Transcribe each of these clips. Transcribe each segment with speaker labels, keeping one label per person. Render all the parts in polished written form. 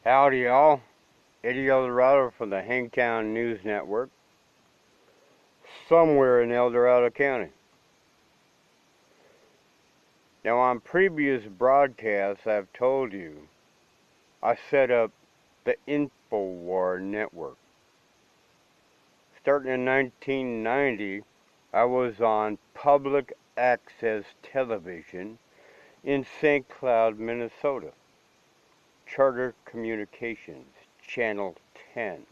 Speaker 1: Howdy, y'all. Eddie Eldorado from the Hangtown News Network, somewhere in El Dorado County. Now, on previous broadcasts, I've told you I set up the InfoWar Network. Starting in 1990, I was on public access television in St. Cloud, Minnesota. Charter Communications, Channel 10.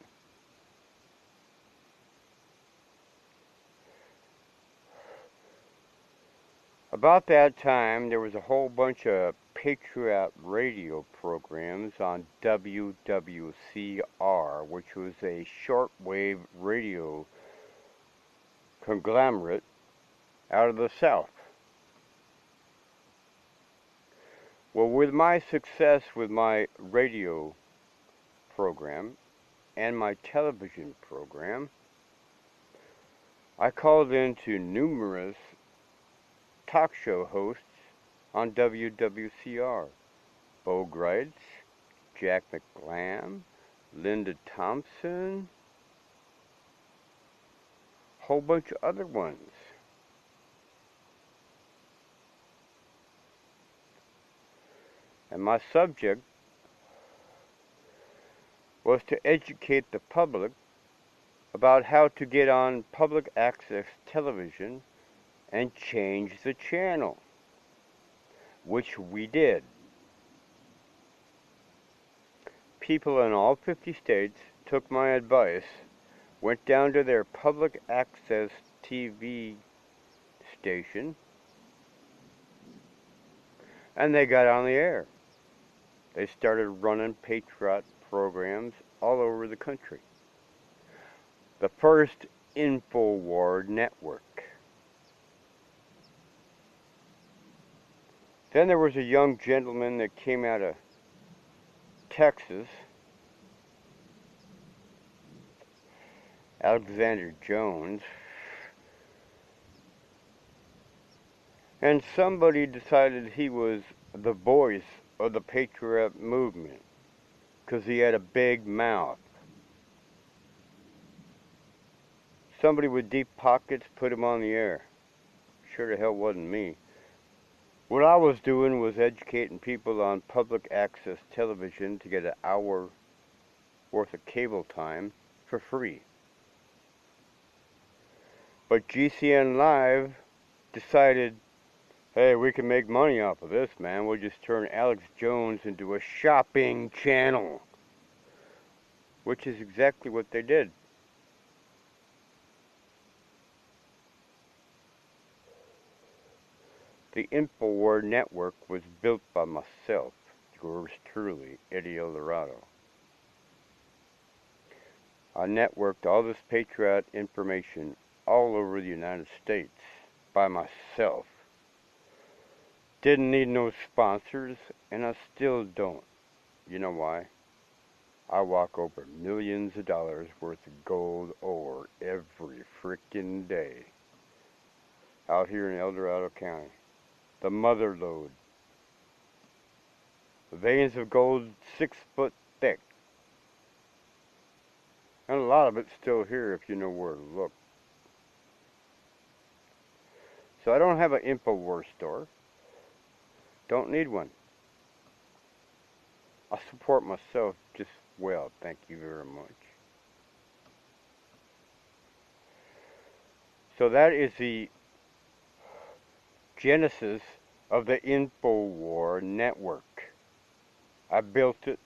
Speaker 1: About that time, there was a whole bunch of Patriot radio programs on WWCR, which was a shortwave radio conglomerate out of the South. Well, with my success with my radio program and my television program, I called into numerous talk show hosts on WWCR. Bo Greitz, Jack McGlam, Linda Thompson, whole bunch of other ones. And my subject was to educate the public about how to get on public access television and change the channel, which we did. People in all 50 states took my advice, went down to their public access TV station, and they got on the air. They started running Patriot programs all over the country. The first InfoWar network. Then there was a young gentleman that came out of Texas, Alexander Jones, and somebody decided he was the voice of the Patriot movement because he had a big mouth. Somebody with deep pockets put him on the air. Sure the hell wasn't me. What I was doing was educating people on public access television to get an hour worth of cable time for free. But GCN Live decided, hey, we can make money off of this, man. We'll just turn Alex Jones into a shopping channel. Which is exactly what they did. The InfoWar network was built by myself, yours truly, Eddie Eldorado. I networked all this Patriot information all over the United States by myself. Didn't need no sponsors, and I still don't. You know why? I walk over millions of dollars worth of gold ore every frickin' day out here in El Dorado County. The mother lode. Veins of gold 6 foot thick. And a lot of it's still here if you know where to look. So I don't have an InfoWars store. Don't need one. I support myself just well, thank you very much. So that is the genesis of the InfoWar network. I built it.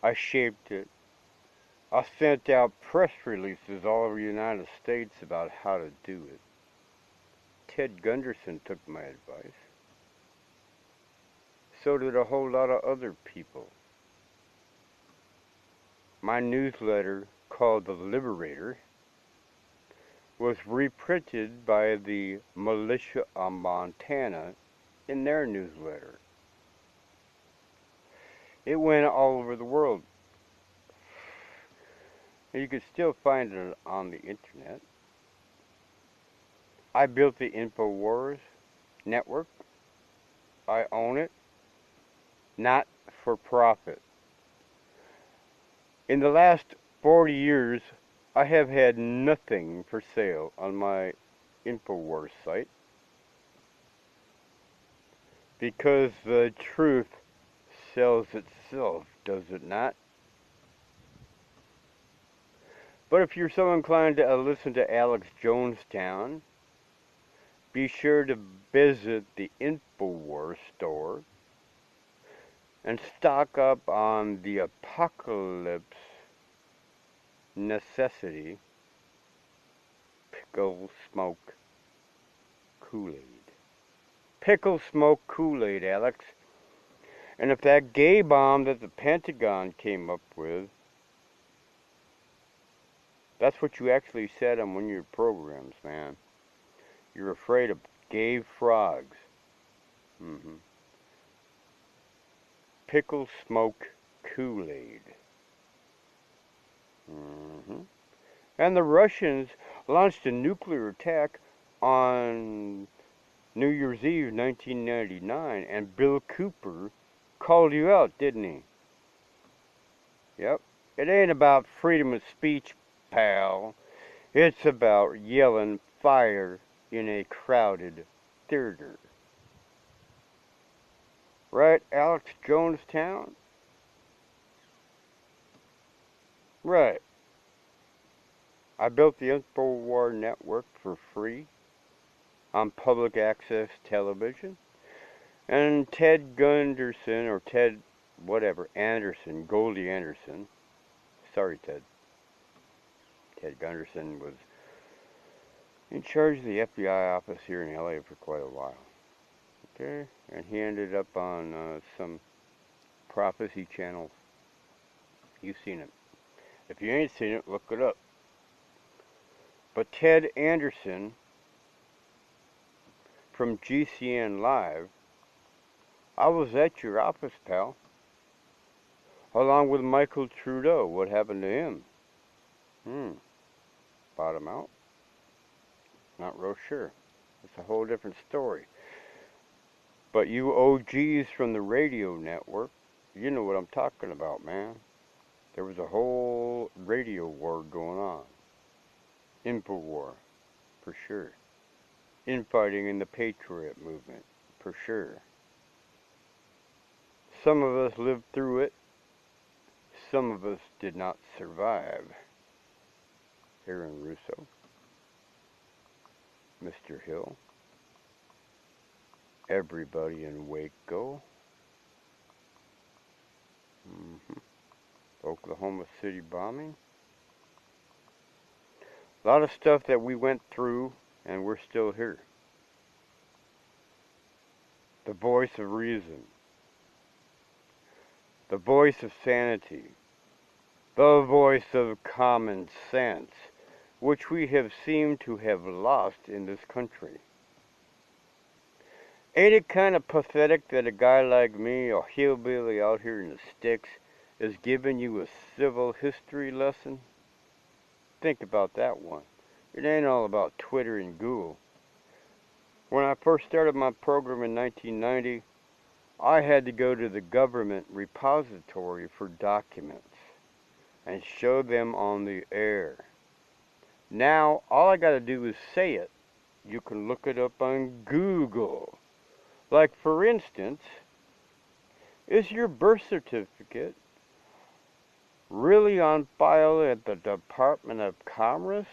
Speaker 1: I shaped it. I sent out press releases all over the United States about how to do it. Ted Gunderson took my advice. So did a whole lot of other people. My newsletter, called The Liberator, was reprinted by the militia of Montana in their newsletter. It went all over the world. You can still find it on the internet. I built the InfoWars network. I own it. Not for profit. In the last 40 years, I have had nothing for sale on my InfoWars site because the truth sells itself, does it not? But if you're so inclined to listen to Alex Jonestown, be sure to visit the InfoWars store and stock up on the Apocalypse Necessity Pickle Smoke Kool-Aid. Pickle Smoke Kool-Aid, Alex. And if that gay bomb that the Pentagon came up with, that's what you actually said on one of your programs, man. You're afraid of gay frogs. Pickle Smoke Kool-Aid. And the Russians launched a nuclear attack on New Year's Eve 1999, and Bill Cooper called you out, didn't he? Yep. It ain't about freedom of speech, pal. It's about yelling fire in a crowded theater. Right, Alex Jonestown? Right. I built the InfoWar network for free on public access television. And Ted Gunderson, or Ted whatever, Anderson, Goldie Anderson. Sorry, Ted. Ted Gunderson was in charge of the FBI office here in LA for quite a while. Okay? And he ended up on some prophecy channels. You've seen it. If you ain't seen it, look it up. But Ted Anderson from GCN Live, I was at your office, pal, along with Michael Trudeau. What happened to him? Bought him out? Not real sure. It's a whole different story. But you OGs from the radio network, you know what I'm talking about, man. There was a whole radio war going on. InfoWar, for sure. Infighting in the Patriot movement, for sure. Some of us lived through it. Some of us did not survive. Aaron Russo, Mr. Hill, everybody in Waco, Oklahoma City bombing. A lot of stuff that we went through, and we're still here. The voice of reason. The voice of sanity. The voice of common sense, which we have seemed to have lost in this country. Ain't it kind of pathetic that a guy like me, a hillbilly out here in the sticks, is giving you a civil history lesson? Think about that one. It ain't all about Twitter and Google. When I first started my program in 1990, I had to go to the government repository for documents and show them on the air. Now, all I gotta do is say it. You can look it up on Google. Like, for instance, is your birth certificate really on file at the Department of Commerce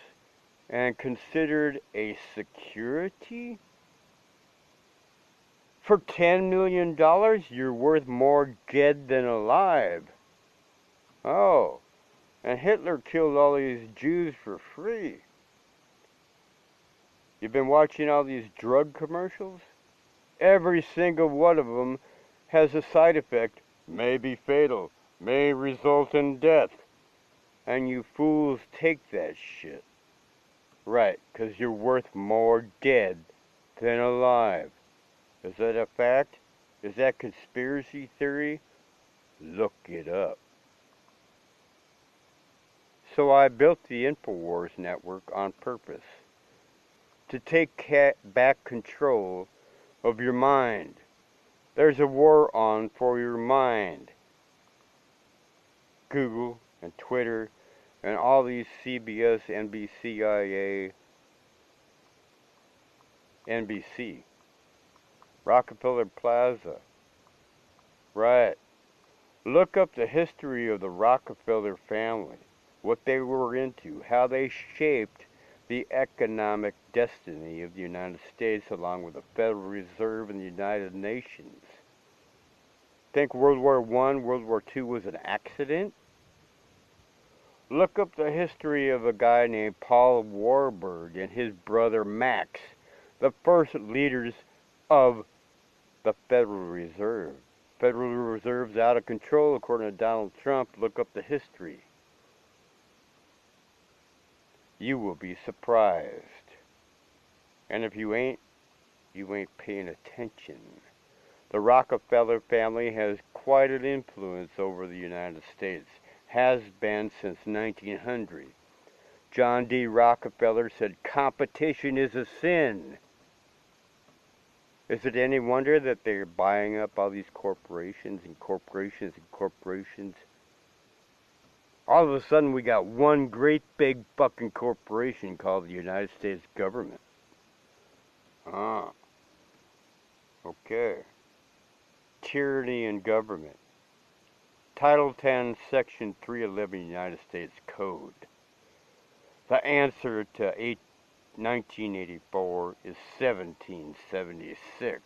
Speaker 1: and considered a security? For $10 million, you're worth more dead than alive. Oh, and Hitler killed all these Jews for free. You've been watching all these drug commercials? Every single one of them has a side effect, may be fatal, may result in death. And you fools take that shit. Right, 'cause you're worth more dead than alive. Is that a fact? Is that conspiracy theory? Look it up. So I built the InfoWars network on purpose. To take back control of your mind. There's a war on for your mind. Google and Twitter and all these CBS, NBC, NBC, Rockefeller Plaza. Right. Look up the history of the Rockefeller family, what they were into, how they shaped the economic destiny of the United States along with the Federal Reserve and the United Nations. Think World War I, World War II was an accident? Look up the history of a guy named Paul Warburg and his brother Max, the first leaders of the Federal Reserve. Federal Reserve's out of control according to Donald Trump. Look up the history. You will be surprised. And if you ain't paying attention. The Rockefeller family has quite an influence over the United States. Has been since 1900. John D. Rockefeller said competition is a sin. Is it any wonder that they're buying up all these corporations and corporations and corporations? All of a sudden we got one great big fucking corporation called the United States government. Ah. Okay. Tyranny in government. Title 10, Section 311 United States Code. The answer to 1984 is 1776.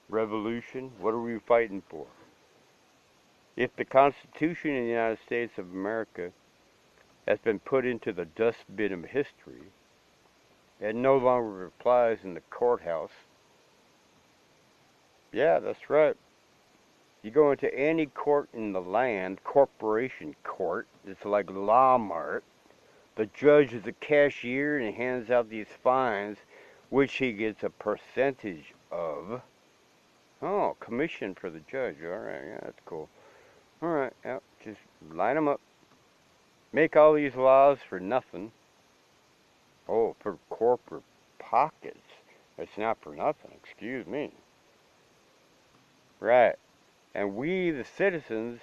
Speaker 1: Revolution? What are we fighting for? If the Constitution of the United States of America has been put into the dustbin of history, it no longer applies in the courthouse. Yeah, that's right. You go into any court in the land, corporation court, it's like Law Mart. The judge is a cashier and he hands out these fines, which he gets a percentage of. Oh, commission for the judge. All right, yeah, that's cool. All right, yeah, just line them up. Make all these laws for nothing. Oh, for corporate pockets. It's not for nothing, excuse me. Right. And we, the citizens,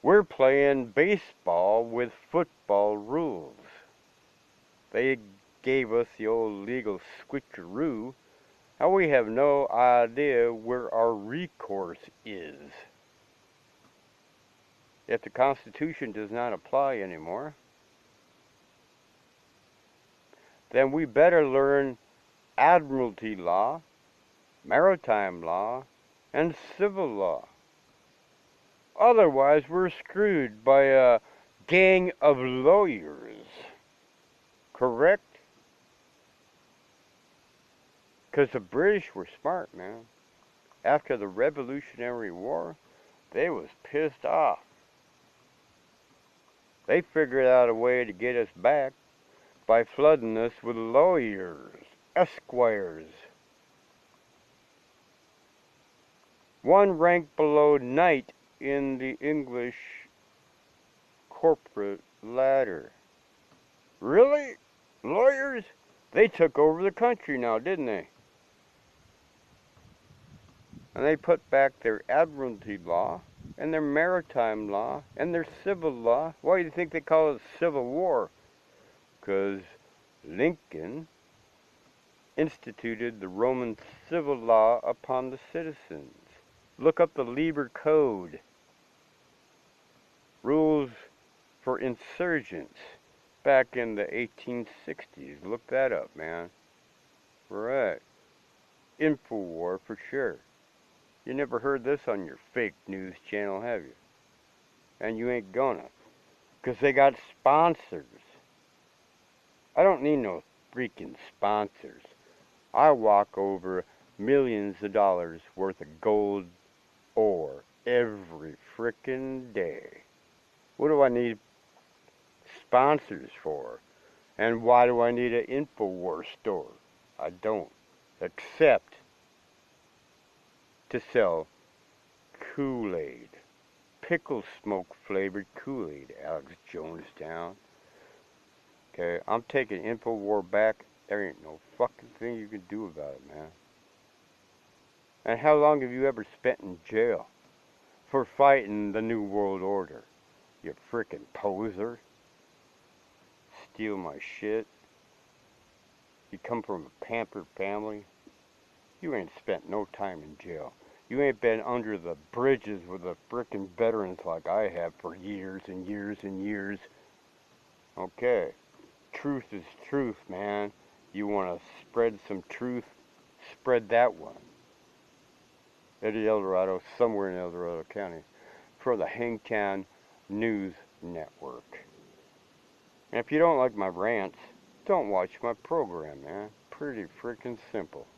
Speaker 1: we're playing baseball with football rules. They gave us the old legal switcheroo, and we have no idea where our recourse is. If the Constitution does not apply anymore, then we better learn admiralty law, maritime law, and civil law. Otherwise, we're screwed by a gang of lawyers. Correct? Because the British were smart, man. After the Revolutionary War, they was pissed off. They figured out a way to get us back by flooding us with lawyers, esquires. One rank below knight in the English corporate ladder. Really? Lawyers? They took over the country now, didn't they? And they put back their admiralty law and their maritime law and their civil law. Why do you think they call it Civil War? Because Lincoln instituted the Roman civil law upon the citizens. Look up the Liber Code. Rules for insurgents back in the 1860s. Look that up, man. Right. Infowar for sure. You never heard this on your fake news channel, have you? And you ain't gonna. Because they got sponsors. I don't need no freaking sponsors. I walk over millions of dollars worth of gold ore every frickin' day. What do I need sponsors for? And why do I need an InfoWars store? I don't. Except to sell Kool-Aid. Pickle smoke flavored Kool-Aid, Alex Jonestown. Okay, I'm taking InfoWar back. There ain't no fucking thing you can do about it, man. And how long have you ever spent in jail? for fighting the New World Order. You frickin' poser. Steal my shit. You come from a pampered family. You ain't spent no time in jail. You ain't been under the bridges with the frickin' veterans like I have for years and years and years. Okay. Truth is truth, man. You want to spread some truth? Spread that one. Eddie Eldorado, somewhere in El Dorado County, for the Hangtown News Network. And if you don't like my rants, don't watch my program, man. Pretty freaking simple.